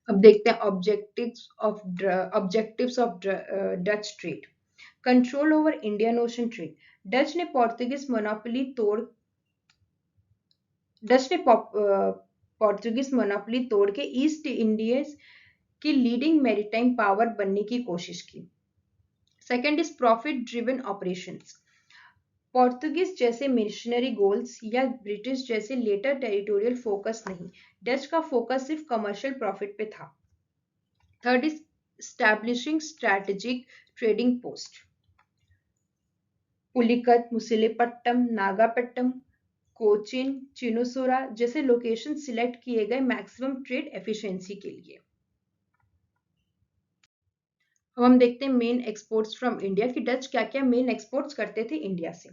अब देखते हैं objectives of Dutch trade. Control over Indian ocean trade. Dutch ने पोर्तुगीज मोनोपोली तोड़ डच ने पोर्तुगीज मोनोपोली तोड़ के ईस्ट इंडियज की लीडिंग मैरीटाइम पावर बनने की कोशिश की। Second is profit driven operations. Portuguese जैसे मिशनरी गोल्स या ब्रिटिश जैसे लेटर टेरिटोरियल फोकस नहीं, डच का फोकस सिर्फ कमर्शियल प्रॉफिट पे था। Third is establishing strategic trading post. Pulicat, Masulipatnam, Nagapatnam, Cochin, Chinsurah जैसे लोकेशन सिलेक्ट किए गए मैक्सिमम ट्रेड एफिशिएंसी के लिए। अब हम देखते हैं मेन एक्सपोर्ट्स फ्रॉम इंडिया कि डच क्या क्या मेन एक्सपोर्ट्स करते थे इंडिया से।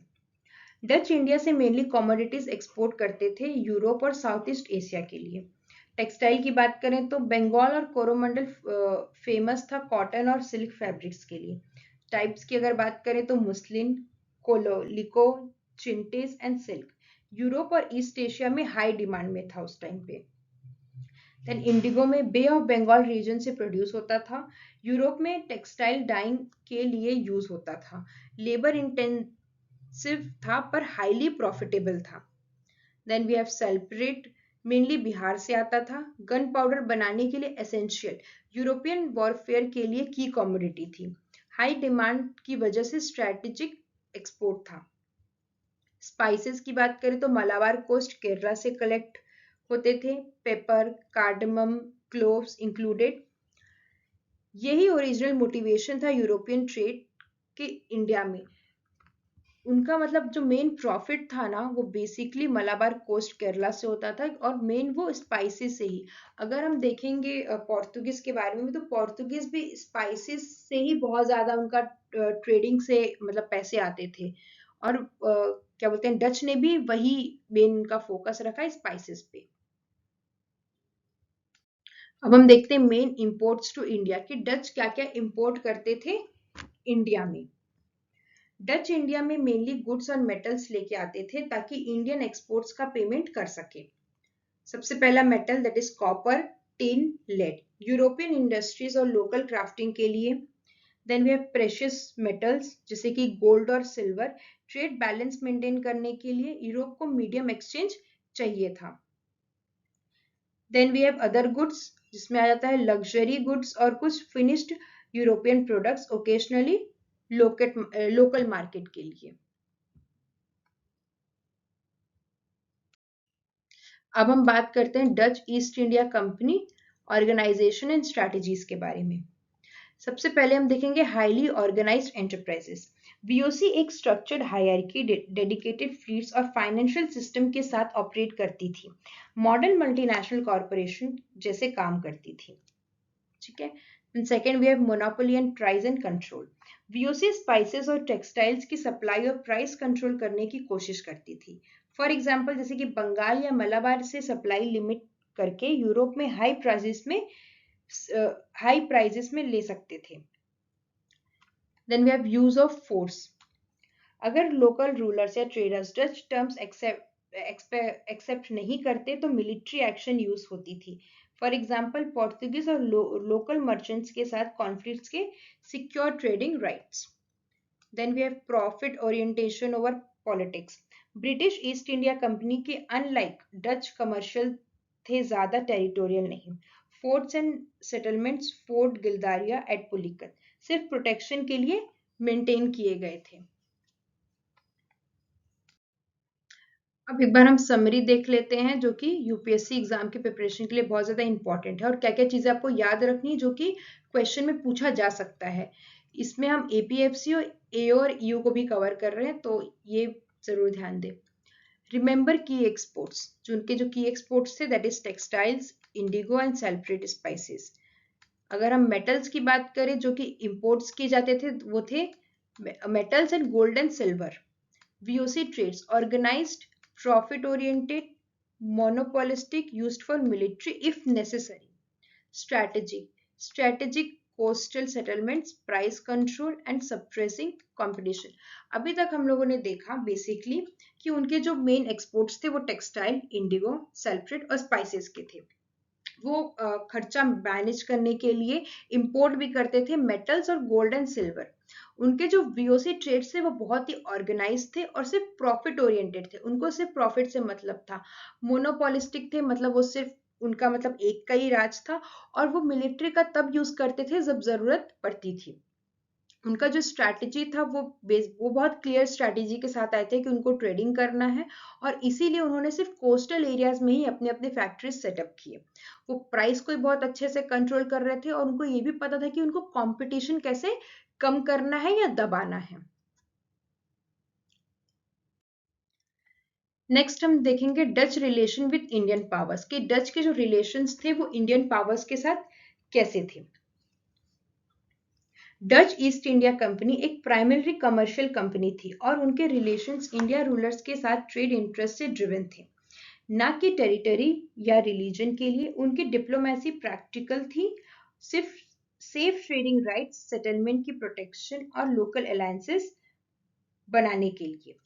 डच इंडिया से मेनली कमोडिटीज एक्सपोर्ट करते थे यूरोप और साउथ ईस्ट एशिया के लिए। टेक्सटाइल की बात करें तो बंगाल और कोरोमंडल फेमस था कॉटन और सिल्क फैब्रिक्स के लिए। टाइप्स की अगर बात करें तो मुस्लिन, कोलोलिको, चिंटेज एंड सिल्क यूरोप और ईस्ट एशिया में हाई डिमांड में था उस टाइम पे। देन इंडिगो में बे ऑफ बंगाल रीजन से प्रोड्यूस होता था। यूरोप में टेक्सटाइल डाइंग के लिए यूज होता था। लेबर इंटेंसिव था पर हाईली प्रॉफिटेबल था। Then we have sulphurate, mainly Bihar से आता था। गन पाउडर बनाने के लिए एसेंशियल, यूरोपियन वॉरफेयर के लिए की कमोडिटी थी। हाई डिमांड की वजह से स्ट्रेटेजिक एक्सपोर्ट था। स्पाइसेस की बात करें तो मलाबार कोस्ट केरला से कलेक्ट होते थे। Paper, cardamom, cloves included. यही ओरिजिनल मोटिवेशन था यूरोपियन ट्रेड के इंडिया में। उनका मतलब जो मेन प्रॉफिट था ना वो बेसिकली मलाबार कोस्ट केरला से होता था और मेन वो स्पाइसेस से ही। अगर हम देखेंगे पोर्तुगीज के बारे में तो पोर्तुगीज भी स्पाइसेस से ही बहुत ज्यादा उनका ट्रेडिंग से मतलब पैसे आते थे। और क्या बोलते हैं डच ने भी वही मेन उनका फोकस रखा स्पाइसेस पे। अब हम देखते हैं मेन इंपोर्ट्स टू इंडिया कि डच क्या क्या इंपोर्ट करते थे इंडिया में। डच इंडिया में मेनली गुड्स और मेटल्स लेके आते थे ताकि इंडियन एक्सपोर्ट्स का पेमेंट कर सके। सबसे पहला metal that is copper, tin, lead European industries और लोकल क्राफ्टिंग के लिए। Then we have precious metals जैसे कि गोल्ड और सिल्वर, ट्रेड बैलेंस मेंटेन करने के लिए यूरोप को मीडियम एक्सचेंज चाहिए था। Then we have other goods जिसमें आ जाता है लग्जरी गुड्स और कुछ finished European products occasionally local market के लिए। अब हम बात करते हैं Dutch East India Company organisation and strategies के बारे में। सबसे पहले हम देखेंगे हाईली ऑर्गेनाइज्ड एंटरप्राइजेस। बीओसी एक स्ट्रक्चर्ड हायरार्की, डेडिकेटेड फ्लीट्स और फाइनेंशियल सिस्टम के साथ ऑपरेट करती थी। मॉडर्न मल्टीनेशनल कॉरपोरेशन जैसे काम करती थी। ठीक है। Then second we have monopoly and price and control. VOC spices और टेक्सटाइल्स की सप्लाई और प्राइस कंट्रोल करने की कोशिश करती थी। फॉर एग्जाम्पल जैसे कि बंगाल या मलाबार से सप्लाई लिमिट करके यूरोप में हाई प्राइजेस में ले सकते थे। Then we have use of force. अगर लोकल रूलर्स या ट्रेडर्स डच टर्म्स एक्सेप्ट नहीं करते तो मिलिट्री एक्शन यूज होती थी। फॉर एग्जाम्पल पोर्तुगीज और लोकल मर्चेंट्स के साथ कॉन्फ्लिक्ट्स के secure trading rights. Then we have profit orientation over politics. British East India Company के अनलाइक डच कमर्शियल थे ज्यादा टेरिटोरियल नहीं। Forts and settlements fort Geldria at Pulicat सिर्फ प्रोटेक्शन के लिए मेंटेन किए गए थे। अब एक बार हम समरी देख लेते हैं जो कि यूपीएससी एग्जाम के प्रिपरेशन के लिए बहुत ज्यादा इंपॉर्टेंट है और क्या क्या चीजें आपको याद रखनी है जो कि क्वेश्चन में पूछा जा सकता है। इसमें हम एपीएफसी और ए और ईयू को भी कवर कर रहे हैं तो ये जरूर ध्यान दें। रिमेंबर की एक्सपोर्ट्स, जो उनके जो की एक्सपोर्ट्स थे that is textiles, indigo and sulphurate spices. अगर हम मेटल्स की बात करें जो कि इंपोर्ट्स किए जाते थे वो थे metals and gold and silver. VOC trades organized, profit oriented, monopolistic, used for military if necessary. Strategic coastal settlements, price control and suppressing competition. अभी तक हम लोगों ने देखा बेसिकली कि उनके जो मेन एक्सपोर्ट्स थे वो टेक्सटाइल, इंडिगो, सल्फरेट और स्पाइसेस के थे। वो खर्चा मैनेज करने के लिए इंपोर्ट भी करते थे मेटल्स और गोल्ड एंड सिल्वर। उनके जो वीओसी ट्रेड्स थे वो बहुत ही ऑर्गेनाइज थे और सिर्फ प्रॉफिट ओरिएंटेड थे, उनको सिर्फ प्रॉफिट से मतलब था। मोनोपोलिस्टिक थे, मतलब वो सिर्फ उनका मतलब एक का ही राज था, और वो मिलिट्री का तब यूज करते थे जब जरूरत पड़ती थी। उनका जो स्ट्रैटेजी था वो बहुत क्लियर स्ट्रैटेजी के साथ आए थे कि उनको ट्रेडिंग करना है, और इसीलिए उन्होंने सिर्फ कोस्टल एरियाज में ही अपने अपने फैक्ट्रीज सेटअप किए। वो प्राइस को बहुत अच्छे से कंट्रोल कर रहे थे, और उनको ये भी पता था कि उनको कंपटीशन कैसे कम करना है या दबाना है। नेक्स्ट हम देखेंगे Dutch relation with Indian powers, कि डच के जो रिलेशंस थे वो इंडियन पावर्स के साथ कैसे थे। डच ईस्ट इंडिया कंपनी एक प्राइमरी कमर्शियल कंपनी थी, और उनके रिलेशंस इंडिया रूलर्स के साथ ट्रेड इंटरेस्ट से ड्रिवन थे, ना कि टेरिटरी या रिलीजन के लिए। उनकी डिप्लोमेसी प्रैक्टिकल थी, सिर्फ सेफ ट्रेडिंग राइट्स, सेटलमेंट की प्रोटेक्शन और लोकल अलायंसेस बनाने के लिए।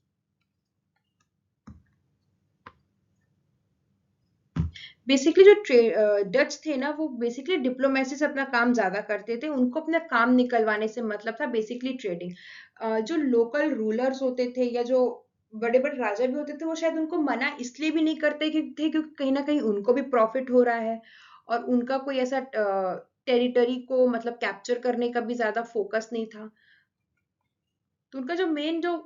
बेसिकली जो डच थे ना, वो बेसिकली डिप्लोमेसी से अपना काम ज्यादा करते थे, उनको अपना काम निकलवाने से मतलब था बेसिकली ट्रेडिंग। जो लोकल रूलर्स होते थे या जो बड़े बड़े राजा भी होते थे, वो शायद उनको मना इसलिए भी नहीं करते थे क्योंकि कहीं ना कहीं उनको भी प्रॉफिट हो रहा है, और उनका कोई ऐसा टेरिटरी को मतलब कैप्चर करने का भी ज्यादा फोकस नहीं था। तो उनका जो मेन जो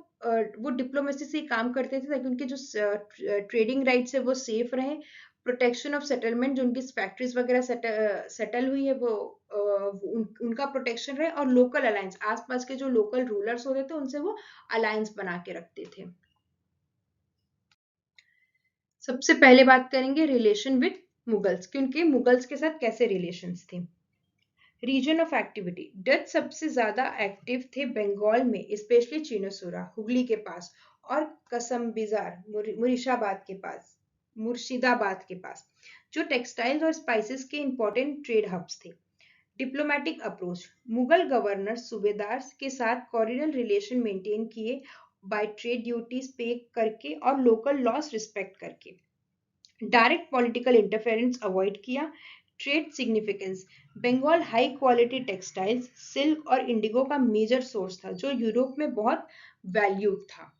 वो डिप्लोमेसी से काम करते थे ताकि उनके जो ट्रेडिंग राइट्स है वो सेफ रहे, प्रोटेक्शन ऑफ सेटलमेंट, जो उनकी फैक्ट्रीज वगैरह सेटल हुई है वो उनका प्रोटेक्शन रहे, और लोकल अलायंस, आसपास के जो लोकल रूलर्स होते थे उनसे वो अलायंस बना के रखते थे। सबसे पहले बात करेंगे रिलेशन विद मुगल्स, कि उनके मुगल्स के साथ कैसे रिलेशंस थे। रीजन ऑफ एक्टिविटी, डच सबसे ज्यादा एक्टिव थे बंगाल में, स्पेशली चिनसुरा हुगली के पास, और कसम बिजार मुर्शिदाबाद के पास, मुर्शिदाबाद के पास, जो टेक्सटाइल्स और स्पाइसेस के इंपॉर्टेंट ट्रेड हब्स थे। डिप्लोमेटिक अप्रोच, मुगल गवर्नर सूबेदार के साथ कॉरिडल रिलेशन मेंटेन किए, बाय ट्रेड ड्यूटीज पे करके और लोकल लॉस रिस्पेक्ट करके। डायरेक्ट पॉलिटिकल इंटरफेरेंस अवॉइड किया। Trade significance, Bengal high quality textiles, silk और इंडिगो का मेजर सोर्स था, जो यूरोप में बहुत वैल्यूड था।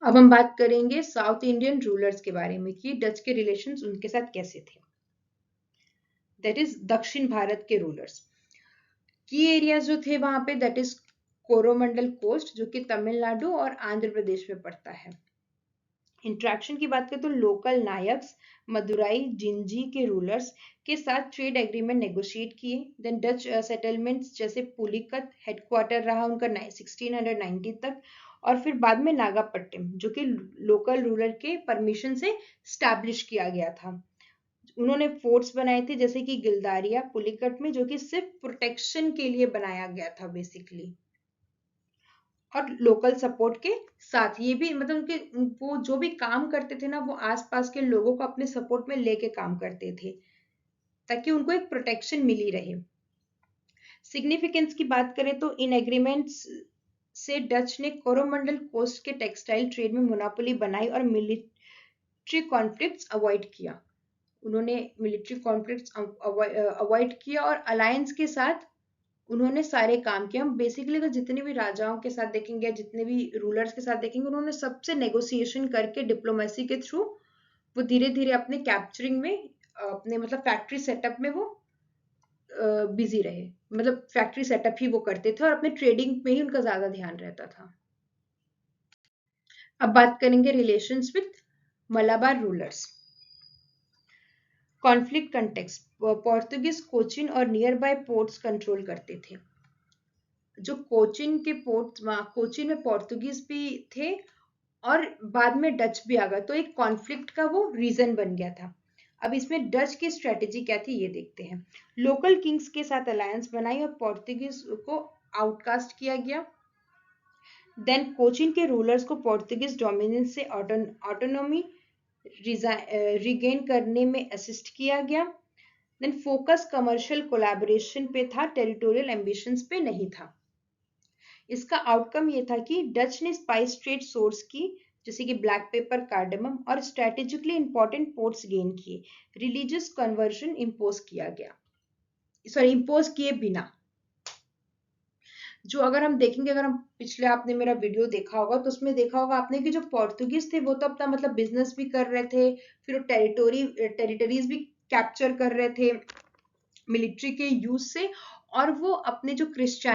अब हम बात करेंगे साउथ इंडियन रूलर्स के बारे में, कि डच के रिलेशंस उनके साथ कैसे थे। दैट इज दक्षिण भारत के रूलर्स की एरियाज जो थे वहां पे, दैट इज कोरोमंडल कोस्ट, जो कि तमिलनाडु और आंध्र प्रदेश में पड़ता है। इंट्रैक्शन की बात करें तो लोकल नायक्स, मदुराई जिंजी के रूलर्स के साथ ट्रेड एग्रीमेंट नेगोशिएट किए। देन डच सेटलमेंट्स जैसे पुलिकत हेडक्वार्टर रहा उनका 1690 तक, और फिर बाद में नागापट्टिनम, जो कि लोकल रूलर के परमिशन से स्टैब्लिश किया गया था। उन्होंने फोर्ट्स बनाए थे जैसे कि गिल्दारिया पुलिकट में, जो कि सिर्फ प्रोटेक्शन के लिए बनाया गया था बेसिकली, और लोकल सपोर्ट के साथ। ये भी मतलब उनके वो जो भी काम करते थे ना, वो आसपास के लोगों को अपने सपोर्ट में लेके काम करते थे, ताकि उनको एक प्रोटेक्शन मिली रहे। सिग्निफिकेंस की बात करें तो इन एग्रीमेंट्स से डच ने कोरोमंडल कोस्ट के टेक्सटाइल ट्रेड में मोनोपोली बनाई और मिलिट्री कॉन्फ्लिक्ट्स अवॉइड किया। उन्होंने मिलिट्री कॉन्फ्लिक्ट्स अवॉइड किया, और अलायंस के साथ उन्होंने सारे काम किए। हम बेसिकली अगर जितने भी राजाओं के साथ देखेंगे या जितने भी रूलर्स के साथ देखेंगे, उन्होंने सबसे नेगोशिएशन करके डिप्लोमेसी के थ्रू वो धीरे धीरे अपने कैप्चरिंग में, अपने मतलब फैक्ट्री सेटअप में वो बिजी रहे, मतलब फैक्ट्री सेटअप ही वो करते थे, और अपने ट्रेडिंग में ही उनका ज्यादा ध्यान रहता था। अब बात करेंगे relations with Malabar rulers. Conflict context, Portuguese Cochin और नियर बाय पोर्ट्स कंट्रोल करते थे। जो कोचिन के पोर्ट, कोचिन में पोर्तुगीज भी थे और बाद में डच भी आ गया, तो एक कॉन्फ्लिक्ट का वो रीजन बन गया था। अब इसमें डच की स्ट्रेटेजी क्या थी ये देखते हैं। लोकल किंग्स के साथ अलायंस बनाई और पोर्तुगीज को आउटकास्ट किया गया। देन कोचिन के रूलर्स को पोर्तुगीज डोमिनेंस से ऑटोनॉमी रिगेन करने में असिस्ट किया गया। देन फोकस कमर्शियल कोलैबोरेशन पे था, टेरिटोरियल एम्बिशंस पे नहीं था। इसका आउटकम ये था कि डच ने स्पाइस ट्रेड सोर्स की, जैसे कि ब्लैक पेपर, कार्डमम और स्ट्रेटेजिकली इंपॉर्टेंट पोर्ट्स गेन किए। रिलीजियस कन्वर्जन इम्पोज किया गया, सॉरी इम्पोज किए बिना। जो अगर हम देखेंगे, अगर हम पिछले, आपने मेरा वीडियो देखा होगा तो उसमें देखा होगा आपने कि जो पोर्तुगीज थे वो तो अपना मतलब बिजनेस भी कर रहे थे, फिर वो टेरिटरीज भी कैप्चर कर रहे थे मिलिट्री के यूज से, और वो अपने जो क्रिश्चियन